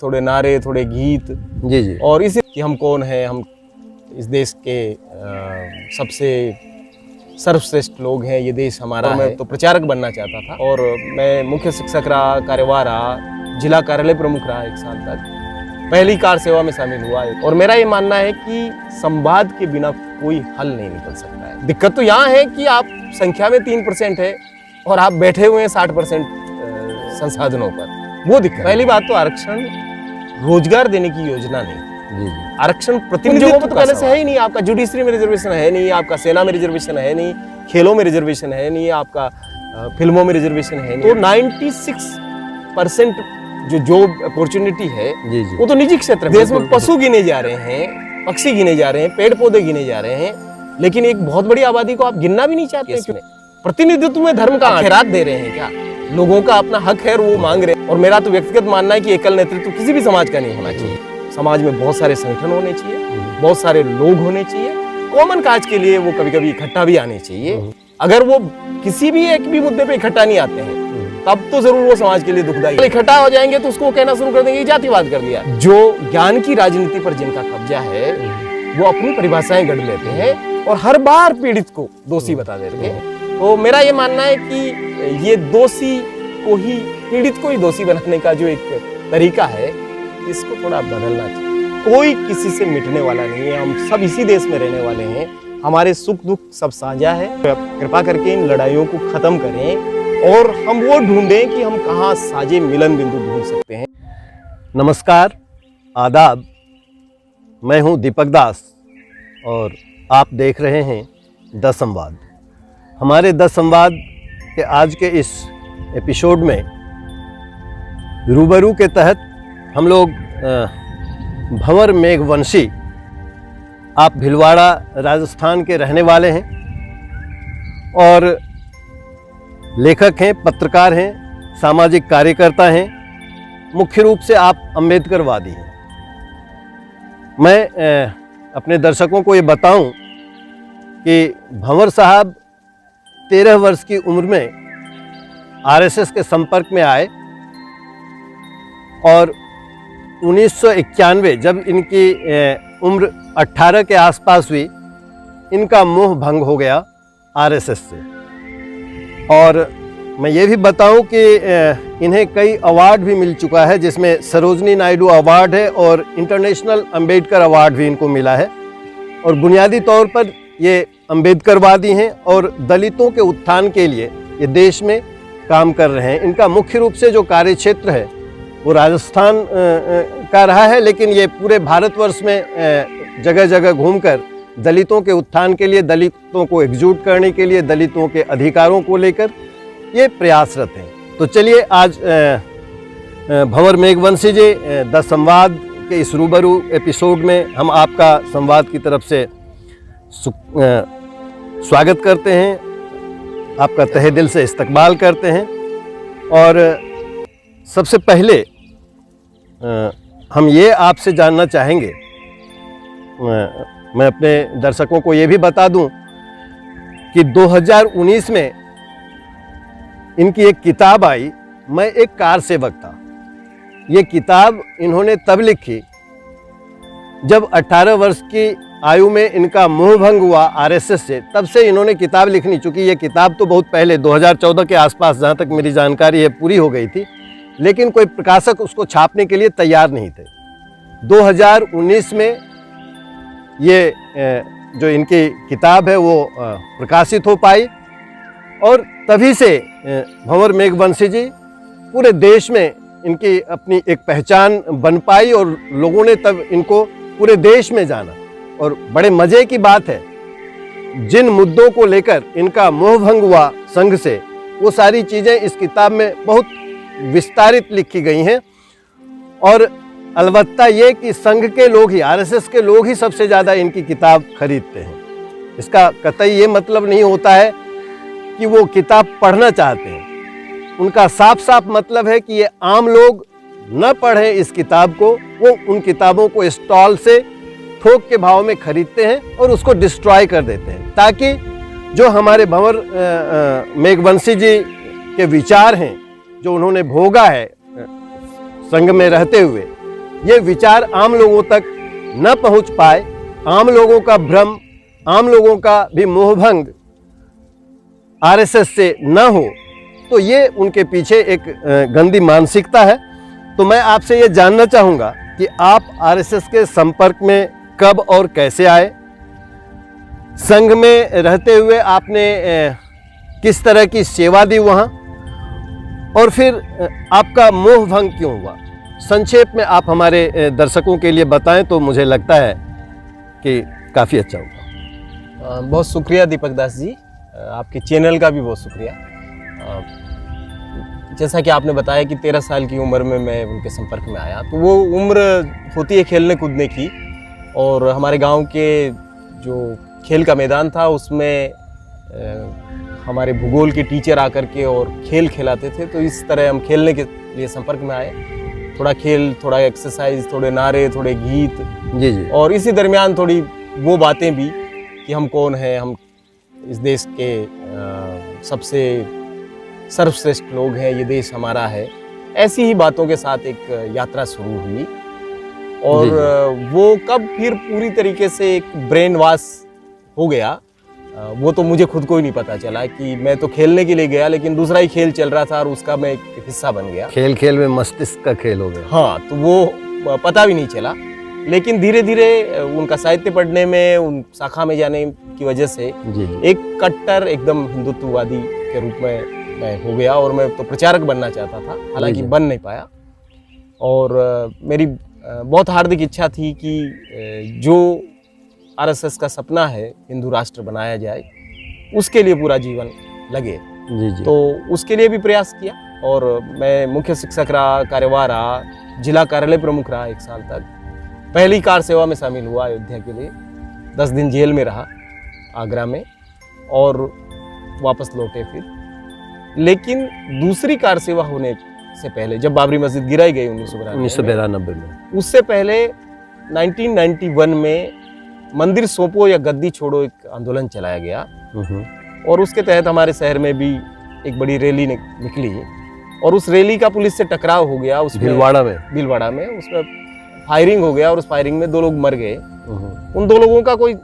थोड़े नारे, थोड़े गीत जी जी। और इसी कि हम कौन हैं, हम इस देश के सबसे सर्वश्रेष्ठ लोग हैं, ये देश हमारा है। मैं तो प्रचारक बनना चाहता था और मैं मुख्य शिक्षक रहा, कार्यवाह रहा, जिला कार्यालय प्रमुख रहा 1 साल तक। पहली कार सेवा में शामिल हुआ और मेरा ये मानना है कि संवाद के बिना कोई हल नहीं निकल सकता है। दिक्कत तो यहाँ है कि आप संख्या में 3% है और आप बैठे हुए हैं 60% संसाधनों पर, वो दिक्कत। पहली बात तो आरक्षण रोजगार देने की योजना नहीं, आरक्षण प्रतिनिधित्व तो पहले से है ही नहीं। आपका जुडिशरी में रिजर्वेशन है नहीं, आपका सेना में रिजर्वेशन है नहीं, खेलों में रिजर्वेशन है नहीं, आपका फिल्मों में रिजर्वेशन है नहीं। तो 96% जो जॉब अपॉर्चुनिटी है वो तो निजी क्षेत्र में। देश में पशु गिने जा रहे हैं, पक्षी गिने जा रहे हैं, पेड़ पौधे गिने जा रहे हैं, लेकिन एक बहुत बड़ी आबादी को आप गिनना भी नहीं चाहते इसमें। प्रतिनिधित्व में धर्म का खैरात दे रहे हैं क्या? लोगों का अपना हक है और वो मांग रहे हैं। और मेरा तो व्यक्तिगत मानना है कि एकल नेतृत्व किसी भी समाज का नहीं होना चाहिए। समाज में बहुत सारे संगठन होने चाहिए, बहुत सारे लोग होने चाहिए, कॉमन काज के लिए वो कभी कभी इकट्ठा भी आने चाहिए। अगर वो किसी भी एक भी मुद्दे पे इकट्ठा नहीं आते हैं तब तो जरूर वो समाज के लिए दुखदायी। इकट्ठा हो जाएंगे तो उसको कहना शुरू कर देंगे जातिवाद कर दिया। जो ज्ञान की राजनीति पर जिनका कब्जा है वो अपनी परिभाषाएं गढ़ लेते हैं और हर बार पीड़ित को दोषी बता देते हैं। तो मेरा ये मानना है कि ये दोषी को ही, पीड़ित को ही दोषी बनाने का जो एक तरीका है, इसको थोड़ा बदलना चाहिए। कोई किसी से मिटने वाला नहीं है, हम सब इसी देश में रहने वाले हैं, हमारे सुख दुख सब साझा है। कृपा करके इन लड़ाइयों को खत्म करें और हम वो ढूंढें कि हम कहाँ साझे मिलन बिंदु ढूंढ सकते हैं। नमस्कार, आदाब, मैं हूं दीपक दास और आप देख रहे हैं द संवाद। हमारे द संवाद के आज के इस एपिसोड में रूबरू के तहत हम लोग भंवर मेघवंशी, आप भिलवाड़ा राजस्थान के रहने वाले हैं और लेखक हैं, पत्रकार हैं, सामाजिक कार्यकर्ता हैं, मुख्य रूप से आप अम्बेडकरवादी हैं। मैं अपने दर्शकों को ये बताऊं कि भंवर साहब 13 वर्ष की उम्र में आरएसएस के संपर्क में आए और 1991 जब इनकी उम्र 18 के आसपास हुई, इनका मोह भंग हो गया आरएसएस से। और मैं ये भी बताऊं कि इन्हें कई अवार्ड भी मिल चुका है, जिसमें सरोजनी नायडू अवार्ड है और इंटरनेशनल अम्बेडकर अवार्ड भी इनको मिला है। और बुनियादी तौर पर ये अम्बेडकरवादी हैं और दलितों के उत्थान के लिए ये देश में काम कर रहे हैं। इनका मुख्य रूप से जो कार्यक्षेत्र है वो राजस्थान का रहा है, लेकिन ये पूरे भारतवर्ष में जगह जगह घूमकर दलितों के उत्थान के लिए, दलितों को एकजुट करने के लिए, दलितों के अधिकारों को लेकर ये प्रयासरत हैं। तो चलिए आज भंवर मेघवंशी जी द संवाद के इस रूबरू एपिसोड में हम आपका संवाद की तरफ से स्वागत करते हैं, आपका तहे दिल से इस्तकबाल करते हैं। और सबसे पहले हम ये आपसे जानना चाहेंगे, मैं अपने दर्शकों को ये भी बता दूं कि 2019 में इनकी एक किताब आई, मैं एक कार सेवक था। ये किताब इन्होंने तब लिखी जब 18 वर्ष की आयु में इनका मोह भंग हुआ आरएसएस से। तब से इन्होंने किताब लिखनी, चूँकि ये किताब तो बहुत पहले 2014 के आसपास, जहाँ तक मेरी जानकारी है, पूरी हो गई थी, लेकिन कोई प्रकाशक उसको छापने के लिए तैयार नहीं थे। 2019 में ये जो इनकी किताब है वो प्रकाशित हो पाई और तभी से भंवर मेघवंशी जी पूरे देश में इनकी अपनी एक पहचान बन पाई और लोगों ने तब इनको पूरे देश में जाना। और बड़े मज़े की बात है, जिन मुद्दों को लेकर इनका मोह भंग हुआ संघ से, वो सारी चीज़ें इस किताब में बहुत विस्तारित लिखी गई हैं। और अलबत्ता ये कि संघ के लोग ही, आरएसएस के लोग ही सबसे ज़्यादा इनकी किताब खरीदते हैं। इसका कतई ये मतलब नहीं होता है कि वो किताब पढ़ना चाहते हैं। उनका साफ साफ मतलब है कि ये आम लोग न पढ़ें इस किताब को, वो उन किताबों को स्टॉल से थोक के भाव में खरीदते हैं और उसको डिस्ट्रॉय कर देते हैं, ताकि जो हमारे भंवर मेघवंशी जी के विचार हैं, जो उन्होंने भोगा है संघ में रहते हुए, ये विचार आम लोगों तक न पहुंच पाए, आम लोगों का भ्रम, आम लोगों का भी मोहभंग आरएसएस से न हो, तो ये उनके पीछे एक गंदी मानसिकता है। तो मैं आपसे ये जानना चाहूँगा कि आप आरएसएस के संपर्क में कब और कैसे आए, संघ में रहते हुए आपने किस तरह की सेवा दी वहाँ, और फिर आपका मोह भंग क्यों हुआ। संक्षेप में आप हमारे दर्शकों के लिए बताएं तो मुझे लगता है कि काफ़ी अच्छा होगा। बहुत शुक्रिया दीपक दास जी, आपके चैनल का भी बहुत शुक्रिया। जैसा कि आपने बताया कि 13 साल की उम्र में मैं उनके संपर्क में आया, तो वो उम्र होती है खेलने कूदने की, और हमारे गांव के जो खेल का मैदान था उसमें हमारे भूगोल के टीचर आकर के और खेल खिलाते थे। तो इस तरह हम खेलने के लिए संपर्क में आए, थोड़ा खेल, थोड़ा एक्सरसाइज, थोड़े नारे, थोड़े गीत, जी जी, और इसी दरमियान थोड़ी वो बातें भी कि हम कौन हैं, हम इस देश के सबसे सर्वश्रेष्ठ लोग हैं, ये देश हमारा है। ऐसी ही बातों के साथ एक यात्रा शुरू हुई, और वो कब फिर पूरी तरीके से एक ब्रेन वॉश हो गया, वो तो मुझे खुद को ही नहीं पता चला कि मैं तो खेलने के लिए गया, लेकिन दूसरा ही खेल चल रहा था और उसका मैं एक हिस्सा बन गया। खेल खेल में मस्तिष्क का खेल हो गया। हाँ, तो वो पता भी नहीं चला। लेकिन धीरे धीरे उनका साहित्य पढ़ने में, उन शाखा में जाने की वजह से जी। एक कट्टर एकदम हिंदुत्ववादी के रूप में मैं हो गया, और मैं तो प्रचारक बनना चाहता था, हालांकि बन नहीं पाया। और मेरी बहुत हार्दिक इच्छा थी कि जो आरएसएस का सपना है हिंदू राष्ट्र बनाया जाए, उसके लिए पूरा जीवन लगे। जी जी। तो उसके लिए भी प्रयास किया, और मैं मुख्य शिक्षक रहा, कार्यवाह रहा, जिला कार्यालय प्रमुख रहा 1 साल तक। पहली कार सेवा में शामिल हुआ अयोध्या के लिए, 10 दिन जेल में रहा आगरा में, और वापस लौटे फिर। लेकिन दूसरी कार सेवा होने से पहले, जब बाबरी मस्जिद गिराई गई 1992 में, उससे पहले 1991 में मंदिर सौंपो या गद्दी छोड़ो एक आंदोलन चलाया गया, और उसके तहत हमारे शहर में भी एक बड़ी रैली निकली, और उस रैली का पुलिस से टकराव हो गया। उसमें भीलवाड़ा में उसमें फायरिंग हो गया, और उस फायरिंग में 2 लोग मर गए। उन 2 लोगों का कोई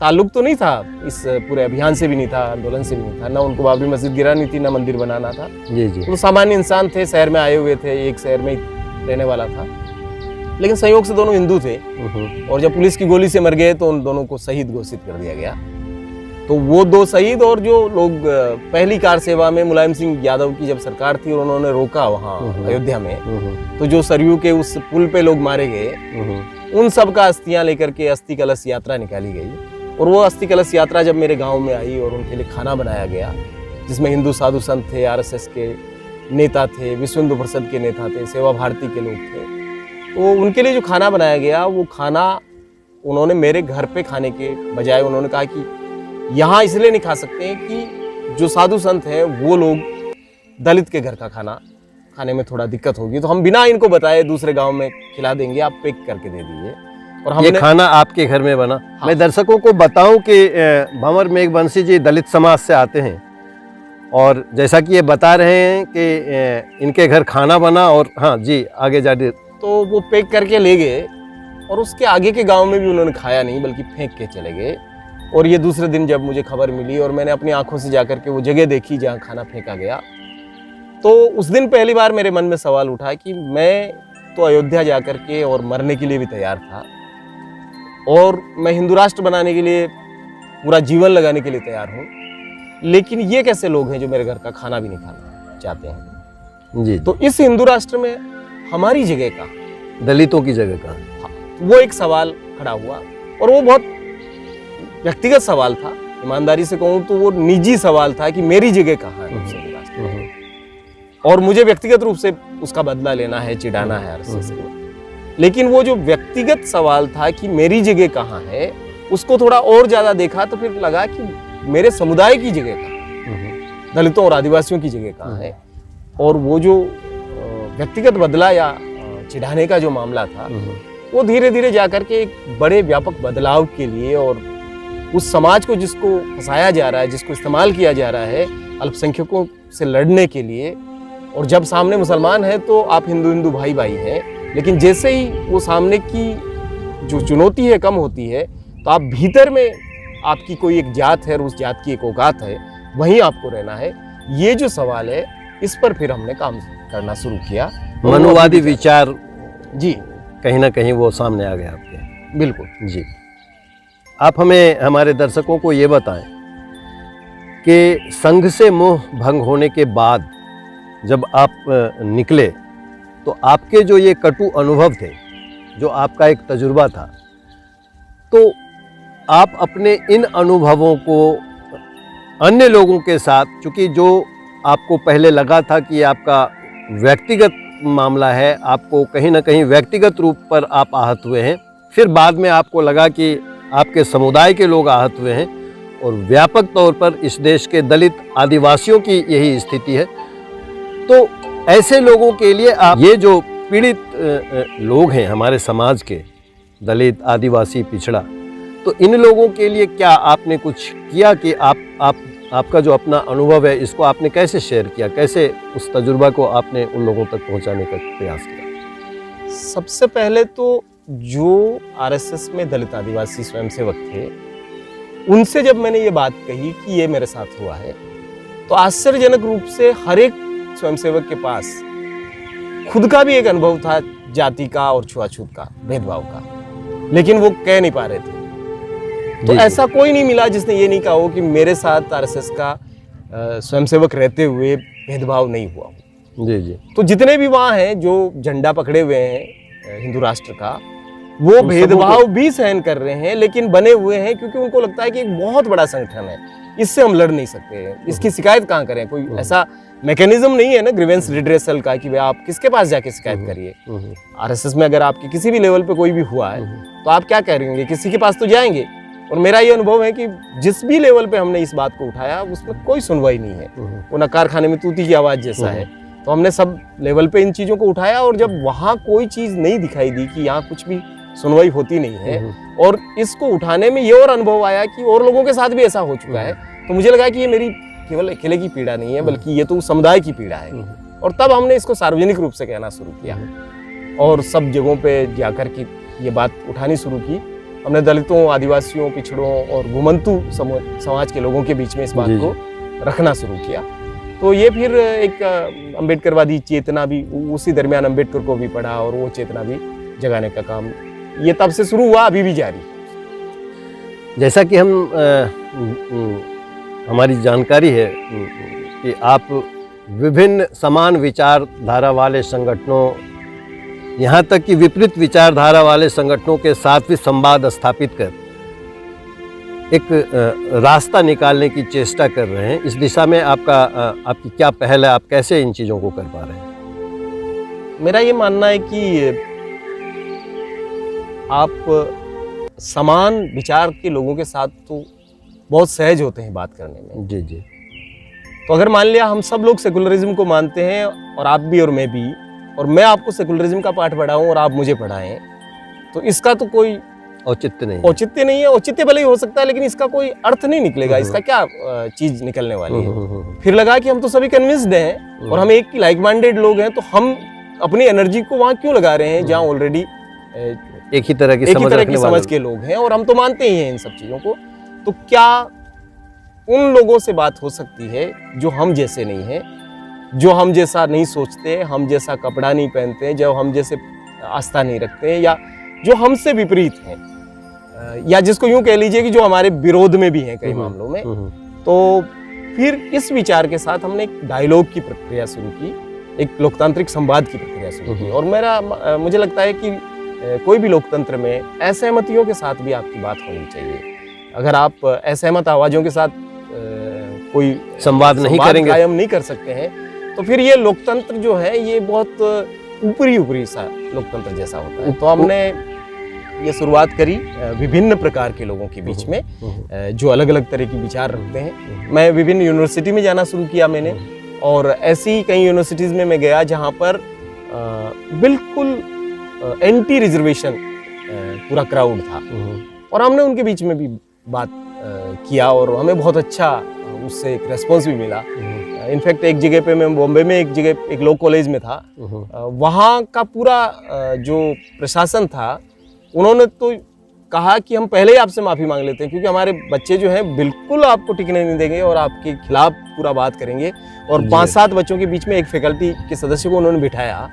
ताल्लुक तो नहीं था, इस पूरे अभियान से भी नहीं था, आंदोलन से भी नहीं था, ना उनको बाबरी मस्जिद गिरानी थी, ना मंदिर बनाना था। जी जी। तो सामान्य इंसान थे, शहर में आए हुए थे, एक शहर में ही रहने वाला था, लेकिन संयोग से दोनों हिंदू थे। और जब पुलिस की गोली से मर गए तो उन दोनों को शहीद घोषित कर दिया गया। तो वो 2 शहीद, और जो लोग पहली कार सेवा में मुलायम सिंह यादव की जब सरकार थी और उन्होंने रोका वहाँ अयोध्या में, तो जो सरयू के उस पुल पे लोग मारे गए, उन सब का अस्थियां लेकर के अस्थि कलश यात्रा निकाली गई। और वो अस्थि कलश यात्रा जब मेरे गांव में आई, और उनके लिए खाना बनाया गया, जिसमें हिंदू साधु संत थे, आरएसएस के नेता थे, विश्व हिंदू परिषद के नेता थे, सेवा भारती के लोग थे। तो उनके लिए जो खाना बनाया गया, वो खाना उन्होंने मेरे घर पे खाने के बजाय उन्होंने कहा कि यहाँ इसलिए नहीं खा सकते कि जो साधु संत हैं वो लोग दलित के घर का खाना खाने में थोड़ा दिक्कत होगी, तो हम बिना इनको बताए दूसरे गांव में खिला देंगे, आप पैक करके दे दीजिए। और हमने ये खाना आपके घर में बना। हाँ। मैं दर्शकों को बताऊं कि भंवर मेघवंशी जी दलित समाज से आते हैं, और जैसा कि ये बता रहे हैं कि इनके घर खाना बना, और हाँ जी आगे जाइए। तो वो पैक करके ले गए, और उसके आगे के गांव में भी उन्होंने खाया नहीं, बल्कि फेंक के चले गए। और ये दूसरे दिन जब मुझे खबर मिली और मैंने अपनी आंखों से जाकर के वो जगह देखी जहाँ खाना फेंका गया, तो उस दिन पहली बार मेरे मन में सवाल उठा कि मैं तो अयोध्या जाकर के और मरने के लिए भी तैयार था, और मैं हिंदू राष्ट्र बनाने के लिए पूरा जीवन लगाने के लिए तैयार हूँ, लेकिन ये कैसे लोग हैं जो मेरे घर का खाना भी नहीं खाना चाहते हैं। जी। तो इस हिंदू राष्ट्र में हमारी जगह का, दलितों की जगह का, हाँ, वो एक सवाल खड़ा हुआ। और वो बहुत व्यक्तिगत सवाल था, ईमानदारी से कहूँ तो वो निजी सवाल था कि मेरी जगह कहाँ है उस हिंदू राष्ट्र में, और मुझे व्यक्तिगत रूप से उसका बदला लेना है, चिढ़ाना है आरएसएस को। लेकिन वो जो व्यक्तिगत सवाल था कि मेरी जगह कहाँ है, उसको थोड़ा और ज्यादा देखा तो फिर लगा कि मेरे समुदाय की जगह कहाँ, दलितों और आदिवासियों की जगह कहाँ है। और वो जो व्यक्तिगत बदला या चिढ़ाने का जो मामला था, वो धीरे धीरे जाकर के एक बड़े व्यापक बदलाव के लिए, और उस समाज को जिसको फंसाया जा रहा है, जिसको इस्तेमाल किया जा रहा है अल्पसंख्यकों से लड़ने के लिए, और जब सामने मुसलमान है तो आप हिंदू हिंदू भाई भाई हैं, लेकिन जैसे ही वो सामने की जो चुनौती है कम होती है, तो आप भीतर में आपकी कोई एक जात है और उस जात की एक औकात है, वहीं आपको रहना है। ये जो सवाल है, इस पर फिर हमने काम करना शुरू किया। मनुवादी विचार जी कहीं ना कहीं वो सामने आ गया आपके। बिल्कुल जी, आप हमें, हमारे दर्शकों को ये बताएं कि संघ से मोह भंग होने के बाद जब आप निकले, तो आपके जो ये कटु अनुभव थे, जो आपका एक तजुर्बा था, तो आप अपने इन अनुभवों को अन्य लोगों के साथ, चूँकि जो आपको पहले लगा था कि आपका व्यक्तिगत मामला है, आपको कहीं ना कहीं व्यक्तिगत रूप पर आप आहत हुए हैं, फिर बाद में आपको लगा कि आपके समुदाय के लोग आहत हुए हैं, और व्यापक तौर पर इस देश के दलित आदिवासियों की यही स्थिति है। तो ऐसे लोगों के लिए आप, ये जो पीड़ित लोग हैं हमारे समाज के, दलित आदिवासी पिछड़ा, तो इन लोगों के लिए क्या आपने कुछ किया कि आपका जो अपना अनुभव है इसको आपने कैसे शेयर किया, कैसे उस तजुर्बा को आपने उन लोगों तक पहुंचाने का प्रयास किया? सबसे पहले तो जो आरएसएस में दलित आदिवासी स्वयंसेवक थे, उनसे जब मैंने ये बात कही कि ये मेरे साथ हुआ है, तो आश्चर्यजनक रूप से हर एक स्वयंसेवक के पास खुद का भी एक अनुभव था जाति का और छुआछूत का, भेदभाव का, लेकिन वो कह नहीं पा रहे थे। तो ऐसा कोई नहीं मिला जिसने ये नहीं कहा हो कि मेरे साथ आरएसएस का स्वयंसेवक रहते हुए भेदभाव नहीं हुआ हो। जी जी। तो जितने भी वहाँ हैं जो झंडा पकड़े हुए हैं हिंदू राष्ट्र का, वो भेदभाव भी सहन कर रहे हैं, लेकिन बने हुए हैं क्योंकि उनको लगता है कि एक बहुत बड़ा संगठन है, इससे हम लड़ नहीं सकते, इसकी शिकायत कहाँ करें। कोई ऐसा मैकेनिज्म नहीं है ना ग्रीवेंस रिड्रेसल का कि भाई आप किसके पास जाके शिकायत करिए। आरएसएस में अगर आपके किसी भी लेवल पे कोई भी हुआ है तो आप क्या करेंगे, किसी के पास तो जाएंगे। और मेरा ये अनुभव है कि जिस भी लेवल पे हमने इस बात को उठाया, उसमें कोई सुनवाई नहीं है, वो ना कारखाने में तूती की आवाज़ जैसा है। तो हमने सब लेवल पे इन चीज़ों को उठाया, और जब वहाँ कोई चीज़ नहीं दिखाई दी कि यहाँ कुछ भी सुनवाई होती नहीं है, और इसको उठाने में ये और अनुभव आया कि और लोगों के साथ भी ऐसा हो चुका है, तो मुझे लगा कि ये मेरी केवल अकेले की पीड़ा नहीं है, बल्कि ये तो समुदाय की पीड़ा है। और तब हमने इसको सार्वजनिक रूप से कहना शुरू किया और सब जगहों पे जाकर के ये बात उठानी शुरू की। हमने दलितों, आदिवासियों, पिछड़ों और घुमंतू समाज के लोगों के बीच में इस बात को रखना शुरू किया। तो ये फिर एक अम्बेडकरवादी चेतना भी, उसी दरमियान अम्बेडकर को भी पढ़ा और वो चेतना भी जगाने का काम ये तब से शुरू हुआ, अभी भी जारी। जैसा कि हमारी जानकारी है कि आप विभिन्न समान विचारधारा वाले संगठनों, यहाँ तक कि विपरीत विचारधारा वाले संगठनों के साथ भी संवाद स्थापित कर एक रास्ता निकालने की चेष्टा कर रहे हैं। इस दिशा में आपकी क्या पहल है, आप कैसे इन चीज़ों को कर पा रहे हैं? मेरा ये मानना है कि आप समान विचार के लोगों के साथ तो बहुत सहज होते हैं बात करने में। जी जी। तो अगर मान लिया हम सब लोग सेकुलरिज्म को मानते हैं, और आप भी और मैं भी, और मैं आपको सेकुलरिज्म का पाठ पढ़ाऊं और आप मुझे पढ़ाएं, तो इसका तो कोई औचित्य नहीं है। औचित्य भले ही हो सकता है, लेकिन इसका कोई अर्थ नहीं निकलेगा। इसका क्या चीज निकलने वाली है? फिर लगा कि हम तो सभी कन्विंस्ड हैं और हम एक लाइक माइंडेड लोग हैं, तो हम अपनी एनर्जी को वहां क्यों लगा रहे हैं जहां ऑलरेडी एक ही तरह की समझ के लोग हैं, और हम तो मानते ही हैं इन सब चीजों को। तो क्या उन लोगों से बात हो सकती है जो हम जैसे नहीं हैं, जो हम जैसा नहीं सोचते, हम जैसा कपड़ा नहीं पहनते, जो हम जैसे आस्था नहीं रखते हैं, या जो हमसे विपरीत हैं, या जिसको यूं कह लीजिए कि जो हमारे विरोध में भी हैं कई मामलों में। तो फिर इस विचार के साथ हमने एक डायलॉग की प्रक्रिया शुरू की, एक लोकतांत्रिक संवाद की प्रक्रिया शुरू की। और मुझे लगता है कि कोई भी लोकतंत्र में असहमतियों के साथ भी आपकी बात होनी चाहिए। अगर आप असहमत आवाजों के साथ कोई संवाद कायम नहीं कर सकते हैं, तो फिर ये लोकतंत्र जो है ये बहुत ऊपरी सा लोकतंत्र जैसा होता है। तो हमने ये शुरुआत करी विभिन्न प्रकार के लोगों के बीच में, जो अलग अलग तरह की विचार रखते हैं। मैं विभिन्न यूनिवर्सिटी में जाना शुरू किया मैंने, और ऐसी कई यूनिवर्सिटीज़ में मैं गया जहाँ पर बिल्कुल एंटी रिजर्वेशन पूरा क्राउड था, और हमने उनके बीच में भी बात किया, और हमें बहुत अच्छा उससे एक रेस्पॉन्स भी मिला। इनफैक्ट एक जगह पे मैं बॉम्बे में एक जगह एक लॉ कॉलेज में था, वहाँ का पूरा जो प्रशासन था उन्होंने तो कहा कि हम पहले ही आपसे माफ़ी मांग लेते हैं क्योंकि हमारे बच्चे जो हैं बिल्कुल आपको टिकने नहीं देंगे और आपके खिलाफ पूरा बात करेंगे। और 5-7 बच्चों के बीच में एक फैकल्टी के सदस्य को उन्होंने बिठाया।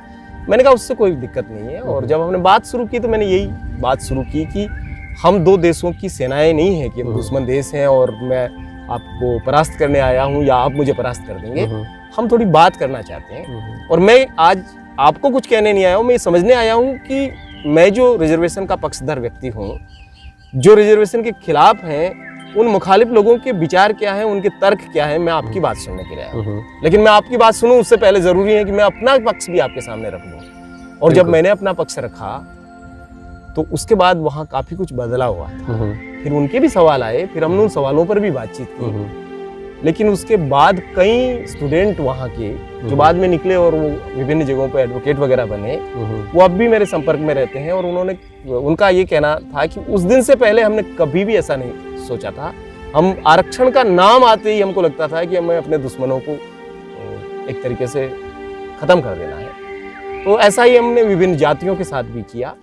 मैंने कहा उससे कोई दिक्कत नहीं है। और जब हमने बात शुरू की तो मैंने यही बात शुरू की कि हम 2 देशों की सेनाएं नहीं हैं कि हम दुश्मन देश हैं और मैं आपको परास्त करने आया हूँ या आप मुझे परास्त कर देंगे। हम थोड़ी बात करना चाहते हैं। और मैं आज आपको कुछ कहने नहीं आया हूँ, मैं समझने आया हूँ कि मैं जो रिजर्वेशन का पक्षधर व्यक्ति हूँ, जो रिजर्वेशन के खिलाफ हैं, उन मुखालिफ लोगों के विचार क्या है, उनके तर्क क्या है, मैं आपकी बात सुनने के लिए आया हूँ। लेकिन मैं आपकी बात सुनूं उससे पहले जरूरी है कि मैं अपना पक्ष भी आपके सामने रख दूं। और जब मैंने अपना पक्ष रखा तो उसके बाद वहाँ काफी कुछ बदला हुआ था। फिर उनके भी सवाल आए, फिर हमने उन सवालों पर भी बातचीत की। लेकिन उसके बाद कई स्टूडेंट वहाँ के जो बाद में निकले और वो विभिन्न जगहों पर एडवोकेट वगैरह बने, वो अब भी मेरे संपर्क में रहते हैं। और उनका ये कहना था कि उस दिन से पहले हमने कभी भी ऐसा नहीं सोचा था। हम आरक्षण का नाम आते ही हमको लगता था कि हमें अपने दुश्मनों को एक तरीके से खत्म कर देना है। तो ऐसा ही हमने विभिन्न जातियों के साथ भी किया,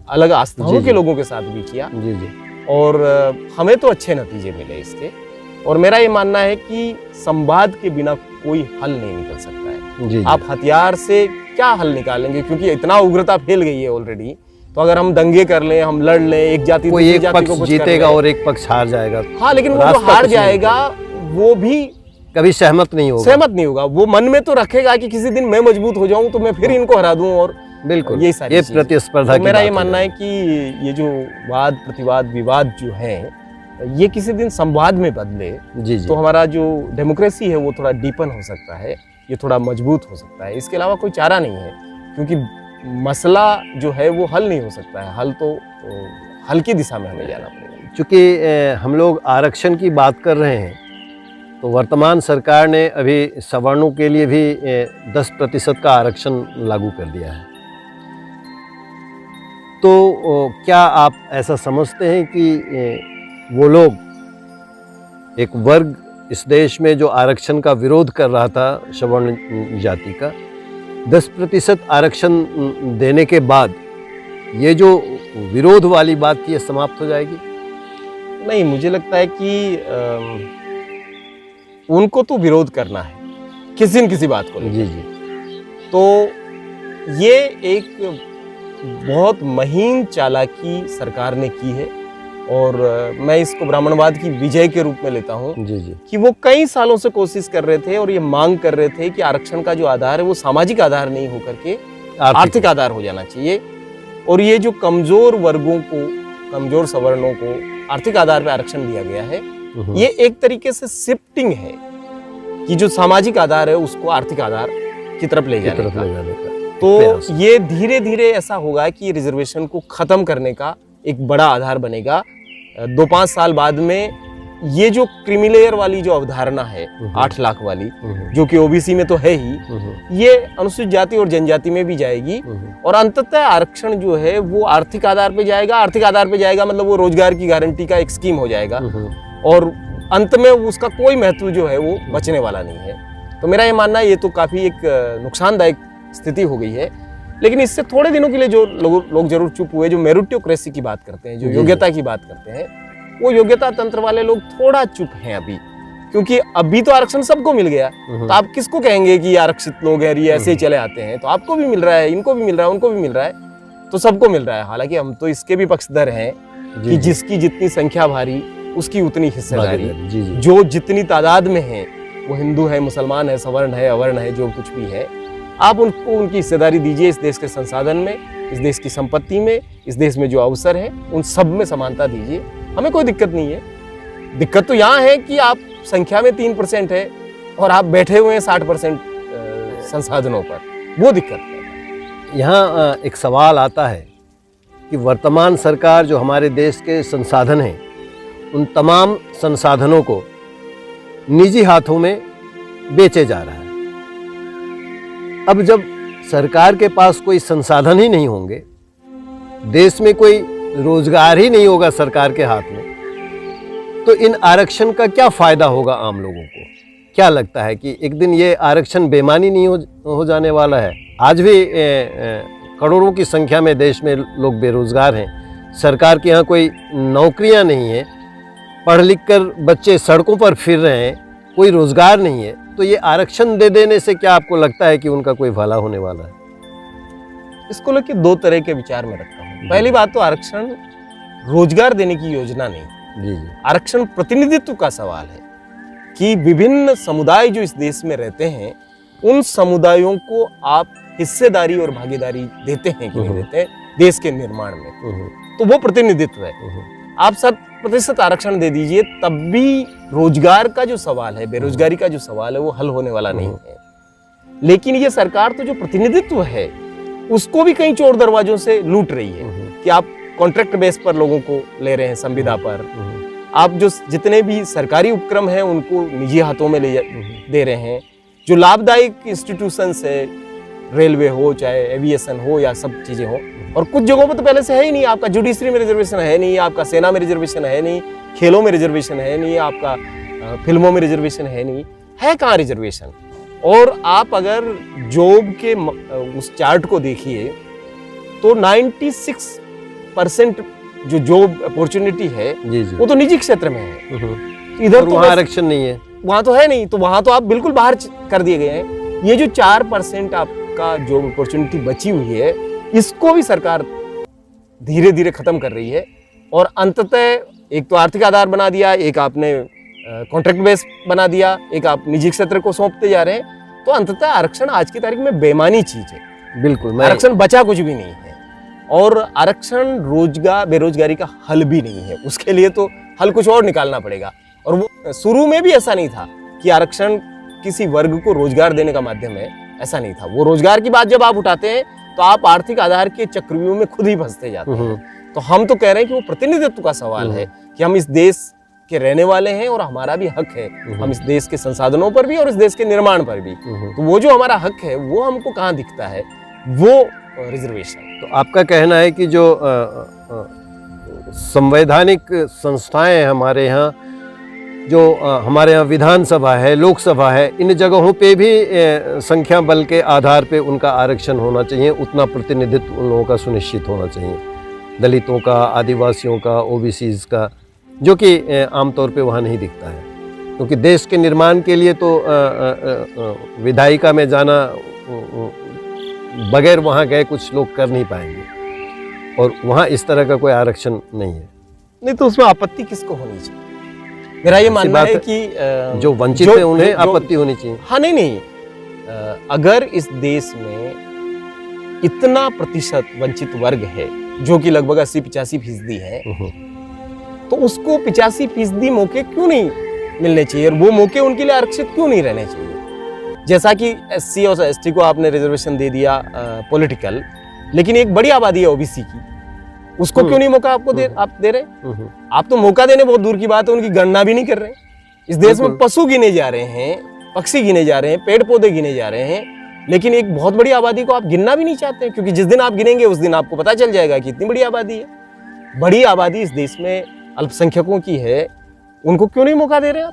अलग आस्थाओं के लोगों के साथ भी किया। और हमें तो अच्छे नतीजे मिले इसके। और मेरा ये मानना है कि संवाद के बिना कोई हल नहीं निकल सकता है। आप हथियार से क्या हल निकालेंगे, क्योंकि इतना उग्रता फैल गई है ऑलरेडी। तो अगर हम दंगे कर लें, हम लड़ लें, एक जाति कोई एक पक्ष जीतेगा और एक पक्ष हार जाएगा। हाँ, लेकिन वो जो हार जाएगा वो भी कभी सहमत नहीं होगा। वो मन में तो रखेगा कि किसी दिन मैं मजबूत हो जाऊं तो मैं फिर इनको हरा दूं। और बिल्कुल ये सारी प्रतिस्पर्धा। तो मेरा ये मानना है कि ये जो वाद प्रतिवाद विवाद जो है ये किसी दिन संवाद में बदले तो हमारा जो डेमोक्रेसी है वो थोड़ा डीपन हो सकता है, ये थोड़ा मजबूत हो सकता है। इसके अलावा कोई चारा नहीं है, क्योंकि मसला जो है वो हल नहीं हो सकता है। हल तो हल की दिशा में हमें जाना पड़ेगा। चूँकि हम लोग आरक्षण की बात कर रहे हैं तो वर्तमान सरकार ने अभी सवर्णों के लिए भी 10% का आरक्षण लागू कर दिया है। तो क्या आप ऐसा समझते हैं कि वो लोग एक वर्ग इस देश में जो आरक्षण का विरोध कर रहा था सवर्ण जाति का, 10% आरक्षण देने के बाद ये जो विरोध वाली बात थी ये समाप्त हो जाएगी? नहीं, मुझे लगता है कि उनको तो विरोध करना है किसी न किसी बात को लेकर। तो ये एक बहुत महीन चालाकी सरकार ने की है और मैं इसको ब्राह्मणवाद की विजय के रूप में लेता हूँ कि वो कई सालों से कोशिश कर रहे थे और ये मांग कर रहे थे कि आरक्षण का जो आधार है वो सामाजिक आधार नहीं होकर के आर्थिक आधार हो जाना चाहिए। और ये जो कमजोर वर्गों को, कमजोर सवर्णों को आर्थिक आधार पर आरक्षण दिया गया है, ये एक तरीके से शिफ्टिंग है कि जो सामाजिक आधार है उसको आर्थिक आधार की तरफ ले जाने का। तो ये धीरे धीरे ऐसा होगा कि रिजर्वेशन को खत्म करने का एक बड़ा आधार बनेगा। 2-5 साल बाद में ये जो क्रीमी वाली जो अवधारणा है 8 लाख वाली, जो कि ओबीसी में तो है ही, ये अनुसूचित जाति और जनजाति में भी जाएगी। और अंततः आरक्षण जो है वो आर्थिक आधार पे जाएगा। आर्थिक आधार पे जाएगा मतलब वो रोजगार की गारंटी का एक स्कीम हो जाएगा और अंत में उसका कोई महत्व जो है वो बचने वाला नहीं है। तो मेरा ये मानना है ये तो काफी एक नुकसानदायक स्थिति हो गई है। लेकिन इससे थोड़े दिनों के लिए जो लोग जरूर चुप हुए, जो मेरिटोक्रेसी की बात करते हैं, जो योग्यता की बात करते हैं, वो योग्यता तंत्र वाले लोग थोड़ा चुप हैं अभी, क्योंकि अभी तो आरक्षण सबको मिल गया। तो आप किसको कहेंगे कि आरक्षित लोग हैं, ये ऐसे ही चले आते हैं? तो आपको भी मिल रहा है, इनको भी मिल रहा है, उनको भी मिल रहा है, तो सबको मिल रहा है। हालांकि हम तो इसके भी पक्षधर हैं कि जिसकी जितनी संख्या भारी उसकी उतनी हिस्सेदारी। जो जितनी तादाद में है, वो हिंदू है, मुसलमान है, सवर्ण है, अवर्ण है, जो कुछ भी है, आप उनको उनकी हिस्सेदारी दीजिए। इस देश के संसाधन में, इस देश की संपत्ति में, इस देश में जो अवसर है, उन सब में समानता दीजिए। हमें कोई दिक्कत नहीं है। दिक्कत तो यहाँ है कि आप संख्या में 3% है और आप बैठे हुए हैं 60% संसाधनों पर, वो दिक्कत है। यहाँ एक सवाल आता है कि वर्तमान सरकार जो हमारे देश के संसाधन हैं, उन तमाम संसाधनों को निजी हाथों में बेचे जा रहा है। अब जब सरकार के पास कोई संसाधन ही नहीं होंगे, देश में कोई रोजगार ही नहीं होगा सरकार के हाथ में, तो इन आरक्षण का क्या फायदा होगा आम लोगों को? क्या लगता है कि एक दिन ये आरक्षण बेमानी नहीं हो जाने वाला है? आज भी करोड़ों की संख्या में देश में लोग बेरोजगार हैं, सरकार के यहाँ कोई नौकरियाँ नहीं है, पढ़ लिख कर बच्चे सड़कों पर फिर रहे हैं, कोई रोजगार नहीं है, तो ये आरक्षण दे देने से क्या आपको लगता है कि उनका कोई भला होने वाला है? इसको लेकर दो तरह के विचार में रखता हूँ। पहली बात तो आरक्षण रोजगार देने की योजना नहीं, जी। आरक्षण प्रतिनिधित्व का सवाल है कि विभिन्न समुदाय जो इस देश में रहते हैं उन समुदायों को आप हिस्सेदारी और भागीदारी देते हैं कि नहीं देते हैं देश के निर्माण में, तो वो प्रतिनिधित्व है। आप 100% आरक्षण दे दीजिए तब भी रोजगार का जो सवाल है, बेरोजगारी का जो सवाल है वो हल होने वाला नहीं है। लेकिन ये सरकार तो जो प्रतिनिधित्व है उसको भी कई चोर दरवाजों से लूट रही है कि आप कॉन्ट्रैक्ट बेस पर लोगों को ले रहे हैं, संविदा पर आप जो जितने भी सरकारी उपक्रम हैं उनको निजी हाथों में दे रहे हैं। जो लाभदायक इंस्टीट्यूशंस है, रेलवे हो चाहे एविएशन हो या सब चीजें हो, और कुछ जगहों पर तो पहले से है ही नहीं। आपका जुडिशरी में रिजर्वेशन है नहीं, आपका सेना में रिजर्वेशन है नहीं, खेलों में रिजर्वेशन है नहीं, आपका फिल्मों में रिजर्वेशन है नहीं, है कहाँ रिजर्वेशन। और आप अगर जॉब के उस चार्ट को देखिए तो 96% जो जॉब अपॉर्चुनिटी है जी। वो तो निजी क्षेत्र में है। इधर तो वहाँ आरक्षण नहीं है, वहां तो है नहीं, तो वहां तो आप बिल्कुल बाहर कर दिए गए हैं। ये जो 4% आपका जॉब अपॉर्चुनिटी बची हुई है इसको भी सरकार धीरे धीरे खत्म कर रही है। और अंततः एक तो आर्थिक आधार बना दिया, एक आपने कॉन्ट्रैक्ट बेस बना दिया, एक आप निजी क्षेत्र को सौंपते जा रहे हैं। तो अंततः आरक्षण आज की तारीख में बेमानी चीज है। बिल्कुल, आरक्षण बचा कुछ भी नहीं है। और आरक्षण बेरोजगारी का हल भी नहीं है, उसके लिए तो हल कुछ और निकालना पड़ेगा। और वो शुरू में भी ऐसा नहीं था कि आरक्षण किसी वर्ग को रोजगार देने का माध्यम है, ऐसा नहीं था। वो रोजगार की बात जब आप उठाते हैं तो आप आर्थिक आधार के चक्रव्यूह में खुद ही फंसते जाते हैं। तो हम तो कह रहे हैं कि वो प्रतिनिधित्व का सवाल है कि हम इस देश के रहने वाले हैं और हमारा भी हक है हम इस देश के संसाधनों पर भी और इस देश के निर्माण पर भी। तो वो जो हमारा हक है वो हमको कहाँ दिखता है, वो रिजर्वेशन। तो आपका कहना है कि जो संवैधानिक संस्थाएं हैं हमारे यहाँ, जो हमारे यहाँ विधानसभा है, लोकसभा है, इन जगहों पे भी संख्या बल के आधार पे उनका आरक्षण होना चाहिए, उतना प्रतिनिधित्व उन लोगों का सुनिश्चित होना चाहिए, दलितों का, आदिवासियों का, ओबीसीज का, जो कि आमतौर पे वहाँ नहीं दिखता है। क्योंकि देश के निर्माण के लिए तो विधायिका में जाना बगैर वहाँ गए कुछ लोग कर नहीं पाएंगे, और वहाँ इस तरह का कोई आरक्षण नहीं है। नहीं तो उसमें आपत्ति किसको होनी चाहिए? मेरा ये मानना है कि जो वंचित है उन्हें आपत्ति होनी चाहिए। हाँ, नहीं, अगर इस देश में इतना प्रतिशत वंचित वर्ग है जो कि लगभग 80-85% है, तो उसको 85% मौके क्यों नहीं मिलने चाहिए, और वो मौके उनके लिए आरक्षित क्यों नहीं रहने चाहिए? जैसा कि SC और ST को आपने रिजर्वेशन दे दिया पॉलिटिकल, लेकिन एक बड़ी आबादी है OBC की, उसको क्यों नहीं मौका आपको आप दे रहे? आप तो मौका देने बहुत दूर की बात है, उनकी गणना भी नहीं कर रहे। इस देश में पशु गिने जा रहे हैं, पक्षी गिने जा रहे हैं, पेड़ पौधे गिने जा रहे हैं, लेकिन एक बहुत बड़ी आबादी को आप गिनना भी नहीं चाहते, क्योंकि जिस दिन आप गिनेंगे उस दिन आपको पता चल जाएगा कि इतनी बड़ी आबादी है। बड़ी आबादी इस देश में अल्पसंख्यकों की है, उनको क्यों नहीं मौका दे रहे आप?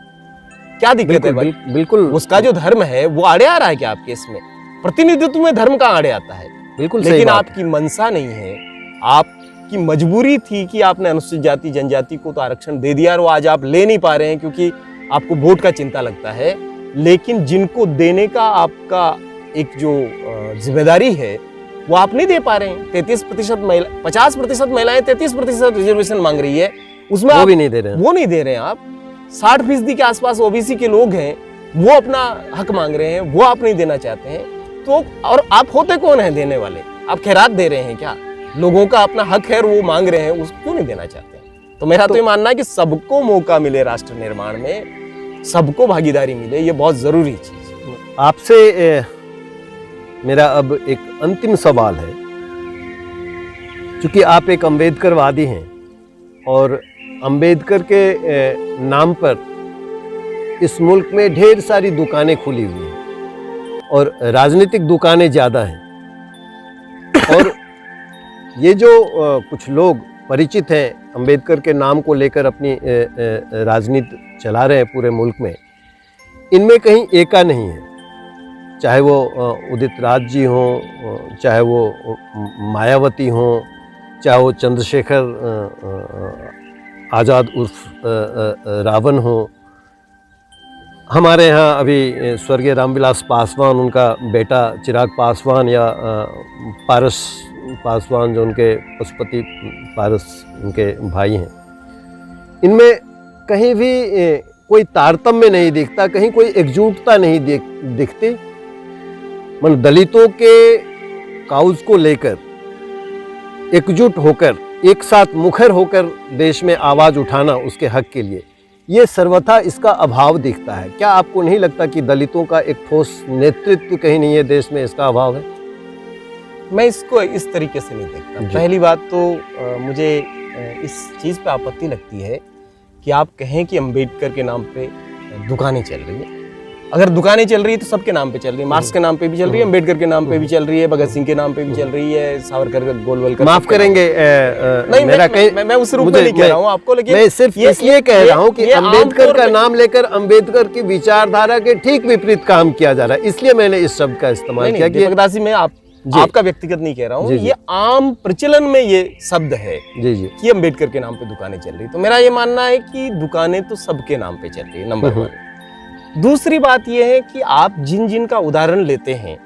क्या दिक्कत है भाई? बिल्कुल, उसका जो धर्म है वो आड़े आ रहा है क्या आपके इसमें? प्रतिनिधित्व में धर्म का आड़े आता है? बिल्कुल, लेकिन आपकी मंशा नहीं है, आपकी मजबूरी थी कि आपने अनुसूचित जाति जनजाति को तो आरक्षण दे दिया, और वो आज आप ले नहीं पा रहे हैं क्योंकि आपको वोट का चिंता लगता है। लेकिन जिनको देने का आपका एक जो जिम्मेदारी है वो आप नहीं दे पा रहे हैं। 33% महिला, 50% महिलाएं 33% रिजर्वेशन मांग रही है, उसमें वो भी नहीं दे रहे हैं। वो नहीं दे रहे हैं आप। 60% के आसपास OBC के लोग हैं, वो अपना हक मांग रहे हैं, वो आप नहीं देना चाहते हैं। तो और आप होते कौन हैं देने वाले? आप खैरात दे रहे हैं क्या? लोगों का अपना हक है और वो मांग रहे हैं, उसको क्यों नहीं देना चाहते हैं? तो मेरा तो ये मानना है कि सबको मौका मिले राष्ट्र निर्माण में, सबको भागीदारी मिले, ये बहुत जरूरी चीज है। आपसे मेरा अब एक अंतिम सवाल है, क्योंकि आप एक अम्बेडकरवादी हैं और अम्बेडकर के नाम पर इस मुल्क में ढेर सारी दुकानें खुली हुई हैं और राजनीतिक दुकानें ज़्यादा हैं, और ये जो कुछ लोग परिचित हैं अम्बेडकर के नाम को लेकर अपनी राजनीति चला रहे हैं पूरे मुल्क में, इनमें कहीं एका नहीं है, चाहे वो उदित राज जी हों, चाहे वो मायावती हों, चाहे वो चंद्रशेखर आज़ाद उर्फ रावण हो, हमारे यहाँ अभी स्वर्गीय रामविलास पासवान, उनका बेटा चिराग पासवान, या पारस पासवान जो उनके पशुपति पारस उनके भाई हैं, इनमें कहीं भी कोई तारतम्य नहीं दिखता, कहीं कोई एकजुटता नहीं दिखती। मतलब दलितों के काउज को लेकर एकजुट होकर, एक साथ मुखर होकर देश में आवाज़ उठाना उसके हक के लिए, ये सर्वथा इसका अभाव दिखता है। क्या आपको नहीं लगता कि दलितों का एक ठोस नेतृत्व कहीं नहीं है देश में, इसका अभाव है? मैं इसको इस तरीके से नहीं देखता। पहली बात तो मुझे इस चीज़ पे आपत्ति लगती है कि आप कहें कि अंबेडकर के नाम पे दुकानें चल रही है। अगर दुकानें चल रही है तो सबके नाम पे चल रही है, मार्क्स के नाम पे भी चल रही है, अंबेडकर के नाम पे भी चल रही है, भगत सिंह के नाम पे भी चल रही है, सावरकर, गोलवलकर। माफ करेंगे, नहीं, मैं उस रूप में नहीं कह रहा हूँ आपको, लेकिन मैं सिर्फ इसलिए कह रहा हूँ कि अंबेडकर का नाम लेकर अंबेडकर की विचारधारा के ठीक विपरीत काम किया जा रहा है, इसलिए मैंने इस शब्द का इस्तेमाल किया। दीपकदास जी, मैं आपका व्यक्तिगत नहीं कह रहा हूँ, ये आम प्रचलन में ये शब्द है कि अंबेडकर के नाम पे दुकानें चल रही। तो मेरा ये मानना है कि दुकानें तो सबके नाम पे चल रही है, नंबर 1। दूसरी बात यह है कि आप जिन जिन का उदाहरण लेते हैं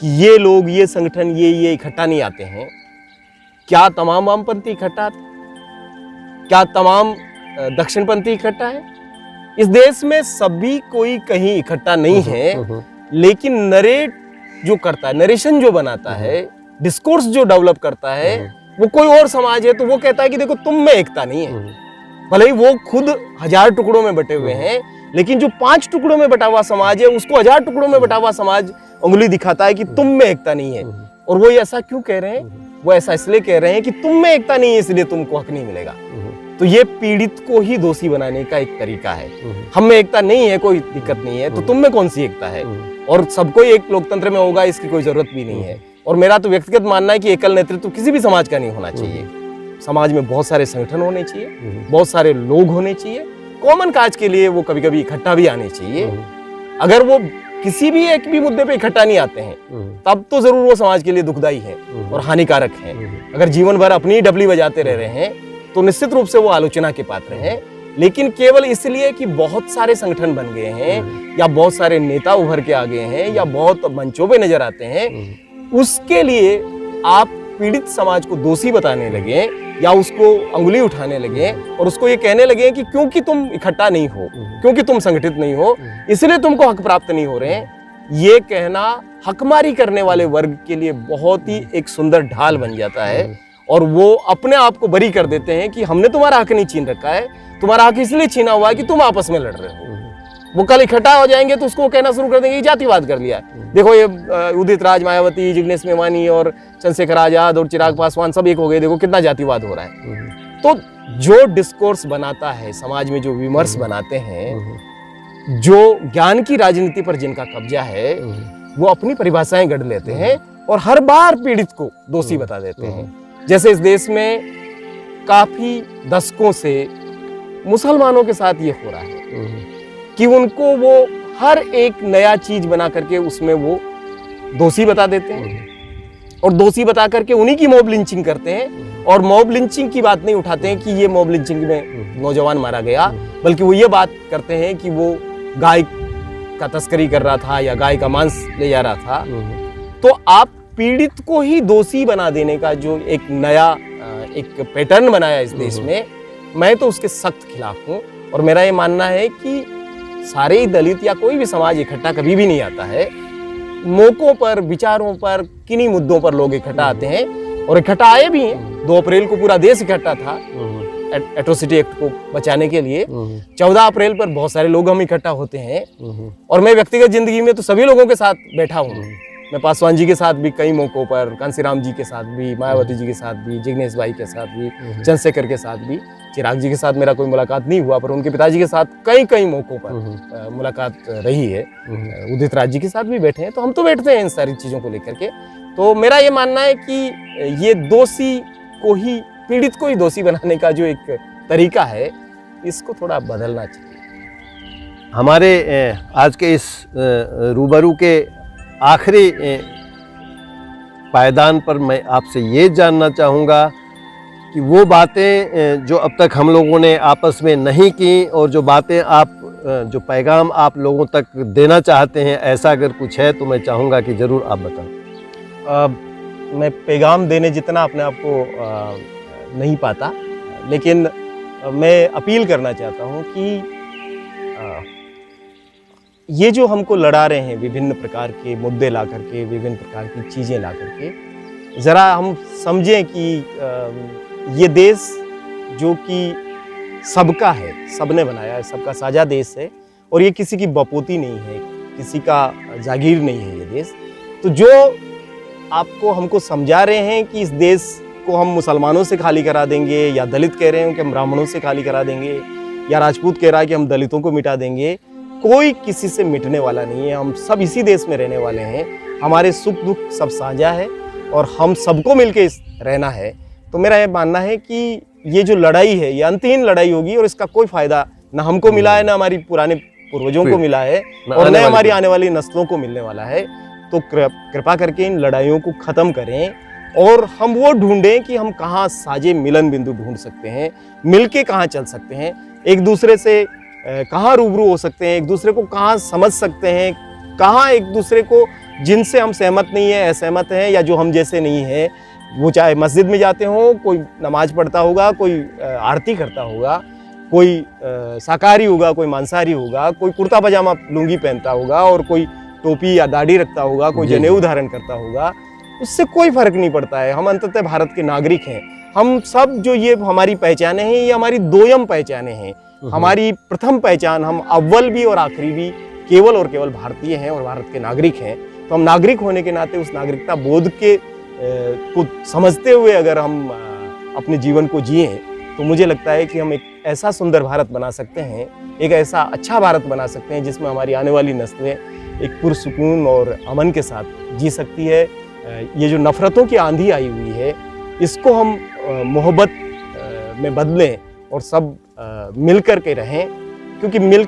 कि ये लोग, ये संगठन, ये इकट्ठा नहीं आते हैं, क्या तमाम वामपंथी इकट्ठा आते? क्या तमाम दक्षिणपंथी इकट्ठा है? इस देश में सभी कोई कहीं इकट्ठा नहीं है, लेकिन नरेट जो करता है, नरेशन जो बनाता है, डिस्कोर्स जो डेवलप करता है, वो कोई और समाज है तो वो कहता है कि देखो तुम में एकता नहीं है। भले ही वो खुद 1000 टुकड़ों में बटे हुए हैं, लेकिन जो 5 टुकड़ों में बटा हुआ समाज है उसको 1000 टुकड़ों में बटा हुआ समाज उंगली दिखाता है कि तुम में एकता नहीं है। और वो ऐसा क्यों कह रहे हैं? वो ऐसा इसलिए कह रहे हैं कि तुम में एकता नहीं है, इसलिए तुमको हक नहीं मिलेगा। तो ये पीड़ित को ही दोषी बनाने का एक तरीका है। हम में एकता नहीं है, कोई दिक्कत नहीं है, तो तुम में कौन सी एकता है? और सबको एक लोकतंत्र में होगा, इसकी कोई जरूरत भी नहीं है। और मेरा तो व्यक्तिगत मानना है कि एकल नेतृत्व किसी भी समाज का नहीं होना चाहिए। समाज में बहुत सारे संगठन होने चाहिए, बहुत सारे लोग होने चाहिए, कॉमन काज के लिए वो कभी कभी इकट्ठा भी आने चाहिए। अगर वो किसी भी एक भी मुद्दे पे इकट्ठा नहीं आते हैं, तब तो जरूर वो समाज के लिए दुखदाई है और हानिकारक है। अगर जीवन भर अपनी डबली बजाते रह रहे हैं तो निश्चित रूप से वो आलोचना के पात्र हैं। लेकिन केवल इसलिए कि बहुत सारे संगठन बन गए हैं, या बहुत सारे नेता उभर के आ गए हैं, या बहुत मंचों पे नजर आते हैं, उसके लिए आप पीड़ित समाज को दोषी बताने लगे, या उसको अंगुली उठाने लगे और उसको ये कहने लगे कि क्योंकि तुम इकट्ठा नहीं हो, क्योंकि तुम संगठित नहीं हो, इसलिए तुमको हक प्राप्त नहीं हो रहे हैं। ये कहना हकमारी करने वाले वर्ग के लिए बहुत ही एक सुंदर ढाल बन जाता है, और वो अपने आप को बरी कर देते हैं कि हमने तुम्हारा हक नहीं छीन रखा है, तुम्हारा हक इसलिए छीना हुआ है कि तुम आपस में लड़ रहे हो। वो कल इकट्ठा हो जाएंगे तो उसको कहना शुरू कर देंगे जातिवाद कर लिया है। देखो ये उदित राज, मायावती, जिग्नेश मेवानी और चंद्रशेखर आजाद और चिराग पासवान सब एक हो गए, देखो कितना जातिवाद हो रहा है। तो जो डिस्कोर्स बनाता है समाज में, जो विमर्श बनाते हैं, जो ज्ञान की राजनीति पर जिनका कब्जा है, वो अपनी परिभाषाएं गढ़ लेते हैं और हर बार पीड़ित को दोषी बता देते हैं। जैसे इस देश में काफी दशकों से मुसलमानों के साथ ये हो रहा है कि उनको वो हर एक नया चीज बना करके उसमें वो दोषी बता देते हैं, और दोषी बता करके उन्हीं की मॉब लिंचिंग करते हैं। और मॉब लिंचिंग की बात नहीं उठाते हैं कि ये मॉब लिंचिंग में नौजवान मारा गया, बल्कि वो ये बात करते हैं कि वो गाय का तस्करी कर रहा था या गाय का मांस ले जा रहा था। तो आप पीड़ित को ही दोषी बना देने का जो एक नया एक पैटर्न बनाया इस देश में, मैं तो उसके सख्त खिलाफ हूँ। और मेरा ये मानना है कि सारे ही दलित या कोई भी समाज इकट्ठा कभी भी नहीं आता है। मौकों पर, विचारों पर, किन्हीं मुद्दों पर लोग इकट्ठा आते हैं, और इकट्ठा आए भी हैं। 2 अप्रैल को पूरा देश इकट्ठा था एट्रोसिटी एक्ट को बचाने के लिए। 14 अप्रैल पर बहुत सारे लोग हम इकट्ठा होते हैं, और मैं व्यक्तिगत जिंदगी में तो सभी लोगों के साथ बैठा हूँ। मैं पासवान जी के साथ भी कई मौकों पर, कांसीराम जी के साथ भी, मायावती जी के साथ भी, जिग्नेश भाई के साथ भी, चंद्रशेखर के साथ भी, चिराग जी के साथ मेरा कोई मुलाकात नहीं हुआ, पर उनके पिताजी के साथ कई मौकों पर मुलाकात रही है। उदित राज जी के साथ भी बैठे हैं, तो हम तो बैठते हैं इन सारी चीज़ों को लेकर के। तो मेरा ये मानना है कि ये दोषी को ही, पीड़ित को ही दोषी बनाने का जो एक तरीका है, इसको थोड़ा बदलना चाहिए। हमारे आज के इस रूबरू के आखिरी पायदान पर मैं आपसे ये जानना चाहूँगा कि वो बातें जो अब तक हम लोगों ने आपस में नहीं की और जो बातें आप जो पैगाम आप लोगों तक देना चाहते हैं, ऐसा अगर कुछ है तो मैं चाहूँगा कि ज़रूर आप बताएं। मैं पैगाम देने जितना अपने आप को नहीं पाता, लेकिन मैं अपील करना चाहता हूँ कि ये जो हमको लड़ा रहे हैं विभिन्न प्रकार के मुद्दे ला करके, विभिन्न प्रकार की चीज़ें ला करके, ज़रा हम समझें कि ये देश जो कि सबका है, सबने बनाया है, सबका साझा देश है और ये किसी की बपोती नहीं है, किसी का जागीर नहीं है ये देश। तो जो आपको हमको समझा रहे हैं कि इस देश को हम मुसलमानों से खाली करा देंगे, या दलित कह रहे हैं कि हम ब्राह्मणों से खाली करा देंगे, या राजपूत कह रहा है कि हम दलितों को मिटा देंगे, कोई किसी से मिटने वाला नहीं है। हम सब इसी देश में रहने वाले हैं, हमारे सुख दुख सब साझा है और हम सबको मिलके रहना है। तो मेरा ये मानना है कि ये जो लड़ाई है ये अंतहीन लड़ाई होगी और इसका कोई फायदा ना हमको मिला है, ना हमारी पुराने पूर्वजों को मिला है और न हमारी आने वाली नस्लों को मिलने वाला है। तो कृपा करके इन लड़ाइयों को खत्म करें और हम वो ढूंढें कि हम कहाँ साझे मिलन बिंदु ढूंढ सकते हैं, मिलके कहाँ चल सकते हैं, एक दूसरे से कहाँ रूबरू हो सकते हैं, एक दूसरे को कहाँ समझ सकते हैं, कहाँ एक दूसरे को जिनसे हम सहमत नहीं है, असहमत हैं, या जो हम जैसे नहीं है, वो चाहे मस्जिद में जाते हों, कोई नमाज पढ़ता होगा, कोई आरती करता होगा, कोई शाकाहारी होगा, कोई मांसाहारी होगा, कोई कुर्ता पजामा लुंगी पहनता होगा और कोई टोपी या दाढ़ी रखता होगा, कोई जनेऊ धारण करता होगा, उससे कोई फर्क नहीं पड़ता है। हम अंततः भारत के नागरिक हैं। हम सब जो ये हमारी पहचानें हैं, ये हमारी दोयम पहचानें हैं। हमारी प्रथम पहचान, हम अव्वल भी और आखिरी भी केवल और केवल भारतीय हैं और भारत के नागरिक हैं। तो हम नागरिक होने के नाते उस नागरिकता बोध के को समझते हुए अगर हम अपने जीवन को जिए, तो मुझे लगता है कि हम एक ऐसा सुंदर भारत बना सकते हैं, एक ऐसा अच्छा भारत बना सकते हैं जिसमें हमारी आने वाली नस्लें एक पुरसुकून और अमन के साथ जी सकती है। ये जो नफ़रतों की आंधी आई हुई है, इसको हम मोहब्बत में बदलें और सब मिल कर के रहें, क्योंकि मिल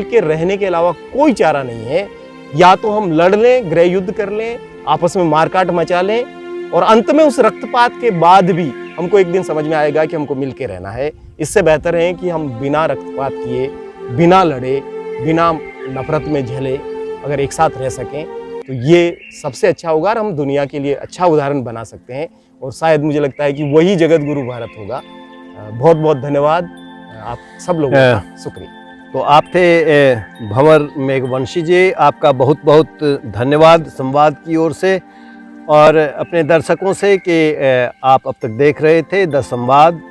के रहने के अलावा कोई चारा नहीं है। या तो हम लड़ लें, गृह युद्ध कर लें, आपस में मारकाट मचा लें और अंत में उस रक्तपात के बाद भी हमको एक दिन समझ में आएगा कि हमको मिल के रहना है। इससे बेहतर है कि हम बिना रक्तपात किए, बिना लड़े, बिना नफरत में झेले अगर एक साथ रह सकें, तो ये सबसे अच्छा होगा और हम दुनिया के लिए अच्छा उदाहरण बना सकते हैं। और शायद मुझे लगता है कि वही जगत गुरु भारत होगा। बहुत बहुत धन्यवाद आप सब लोगों का, शुक्रिया। तो आप थे भंवर मेघवंशी जी, आपका बहुत बहुत धन्यवाद संवाद की ओर से और अपने दर्शकों से कि आप अब तक देख रहे थे द संवाद।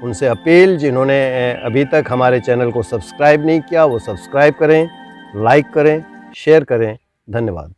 उनसे अपील, जिन्होंने अभी तक हमारे चैनल को सब्सक्राइब नहीं किया वो सब्सक्राइब करें, लाइक करें, शेयर करें। धन्यवाद।